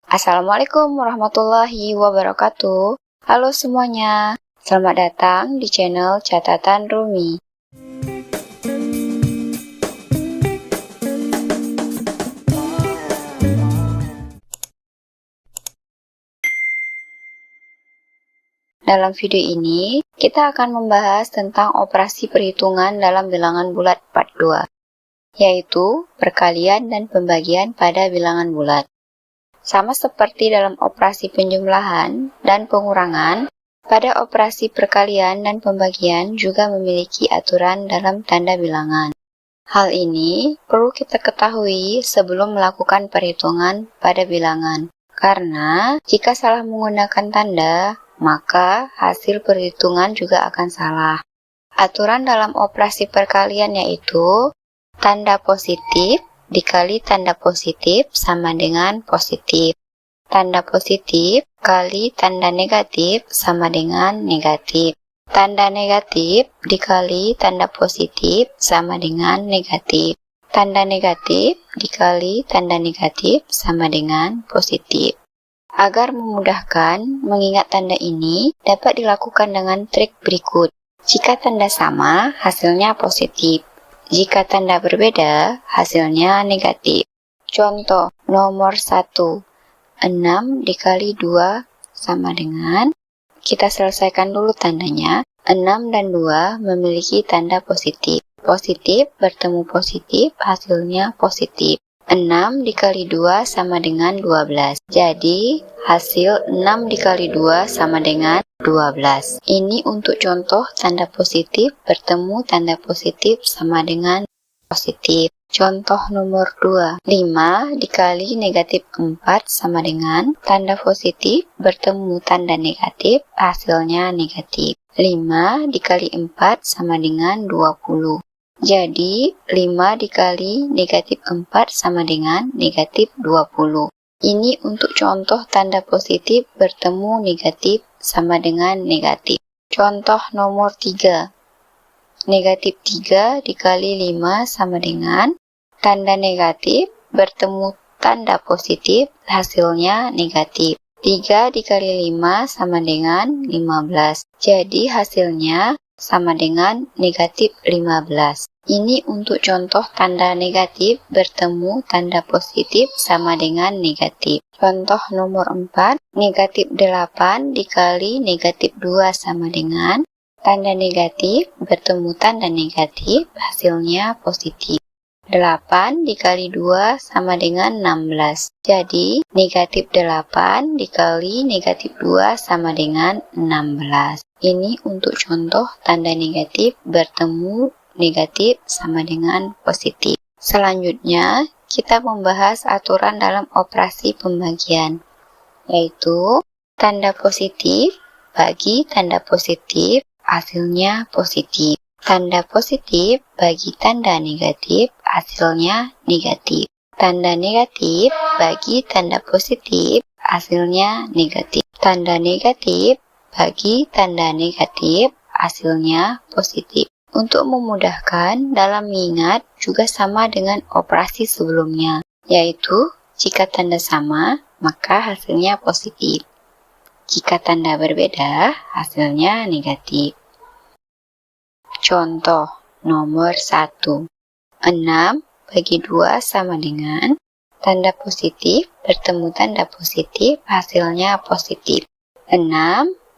Assalamualaikum warahmatullahi wabarakatuh. Halo semuanya, selamat datang di channel Catatan Rumi. Dalam video ini, kita akan membahas tentang operasi perhitungan dalam bilangan bulat part 2, yaitu perkalian dan pembagian pada bilangan bulat. Sama seperti dalam operasi penjumlahan dan pengurangan, pada operasi perkalian dan pembagian juga memiliki aturan dalam tanda bilangan. Hal ini perlu kita ketahui sebelum melakukan perhitungan pada bilangan, karena jika salah menggunakan tanda, maka hasil perhitungan juga akan salah. Aturan dalam operasi perkalian yaitu tanda positif dikali tanda positif sama dengan positif. Tanda positif kali tanda negatif sama dengan negatif. Tanda negatif dikali tanda positif sama dengan negatif. Tanda negatif dikali tanda negatif sama dengan positif. Agar memudahkan mengingat tanda ini dapat dilakukan dengan trik berikut. Jika tanda sama, hasilnya positif. Jika tanda berbeda, hasilnya negatif. Contoh nomor 1. 6 dikali 2 sama dengan, kita selesaikan dulu tandanya. 6 dan 2 memiliki tanda positif. Positif bertemu positif, hasilnya positif. 6 dikali 2 sama dengan 12. Jadi, hasil 6 dikali 2 sama dengan 12. Ini untuk contoh tanda positif bertemu tanda positif sama dengan positif. Contoh nomor 2. 5 dikali negatif 4 sama dengan tanda positif bertemu tanda negatif, hasilnya negatif. 5 dikali 4 sama dengan 20. Jadi, 5 dikali negatif 4 sama dengan negatif 20. Ini untuk contoh tanda positif bertemu negatif sama dengan negatif. Contoh nomor 3. Negatif 3 dikali 5 sama dengan tanda negatif bertemu tanda positif, hasilnya negatif. 3 dikali 5 sama dengan 15. Jadi hasilnya sama dengan negatif 15. Ini untuk contoh tanda negatif bertemu tanda positif sama dengan negatif. Contoh nomor 4, negatif 8 dikali negatif 2 sama dengan tanda negatif bertemu tanda negatif, hasilnya positif. 8 dikali 2 sama dengan 16. Jadi, negatif 8 dikali negatif 2 sama dengan 16. Ini untuk contoh tanda negatif bertemu negatif sama dengan positif. Selanjutnya, kita membahas aturan dalam operasi pembagian, yaitu tanda positif bagi tanda positif, hasilnya positif. Tanda positif bagi tanda negatif, hasilnya negatif. Tanda negatif bagi tanda positif, hasilnya negatif. Tanda negatif bagi tanda negatif, hasilnya positif. Untuk memudahkan dalam mengingat juga sama dengan operasi sebelumnya, yaitu jika tanda sama, maka hasilnya positif. Jika tanda berbeda, hasilnya negatif. Contoh nomor 1. 6 bagi 2 sama dengan tanda positif bertemu tanda positif, hasilnya positif. 6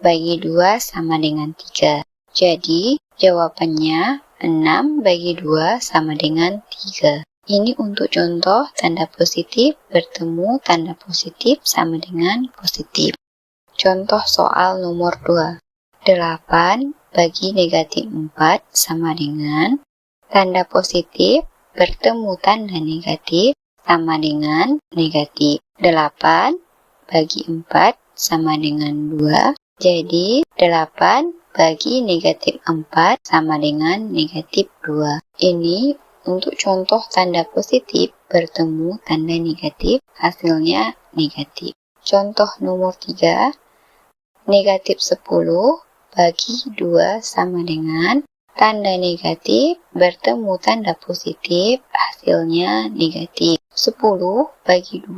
bagi 2 sama dengan 3. Jadi, jawabannya 6 bagi 2 sama dengan 3. Ini untuk contoh tanda positif bertemu tanda positif sama dengan positif. Contoh soal nomor 2. 8 bagi negatif 4 sama dengan tanda positif bertemu tanda negatif sama dengan negatif. 8 bagi 4 sama dengan 2. Jadi, 8 bagi negatif 4 sama dengan negatif 2. Ini untuk contoh tanda positif bertemu tanda negatif, hasilnya negatif. Contoh nomor 3. Negatif 10 bagi 2 sama dengan tanda negatif bertemu tanda positif, hasilnya negatif. 10 bagi 2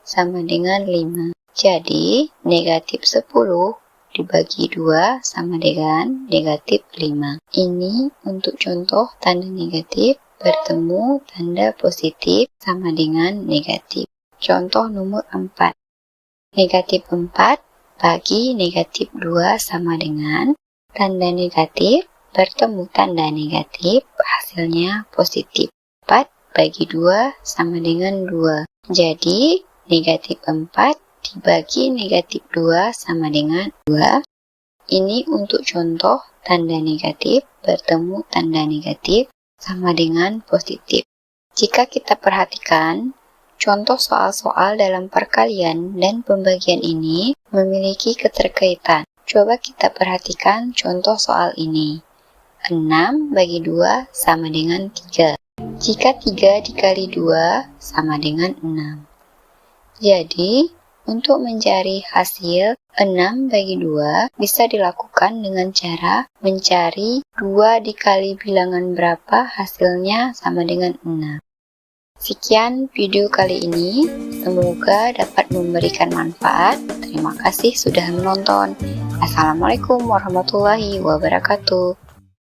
sama dengan 5. Jadi, negatif 10 dibagi 2 sama dengan negatif 5. Ini untuk contoh tanda negatif bertemu tanda positif sama dengan negatif. Contoh nomor 4. Negatif 4 bagi negatif 2 sama dengan tanda negatif bertemu tanda negatif, hasilnya positif. 4 bagi 2 sama dengan 2. Jadi, negatif 4 dibagi negatif 2 sama dengan 2. Ini untuk contoh tanda negatif bertemu tanda negatif sama dengan positif. Jika kita perhatikan, contoh soal-soal dalam perkalian dan pembagian ini memiliki keterkaitan. Coba kita perhatikan contoh soal ini. 6 bagi 2 sama dengan 3. Jika 3 dikali 2 sama dengan 6. Jadi, untuk mencari hasil 6 bagi 2 bisa dilakukan dengan cara mencari 2 dikali bilangan berapa hasilnya sama dengan 6. Sekian video kali ini, semoga dapat memberikan manfaat. Terima kasih sudah menonton. Assalamualaikum warahmatullahi wabarakatuh.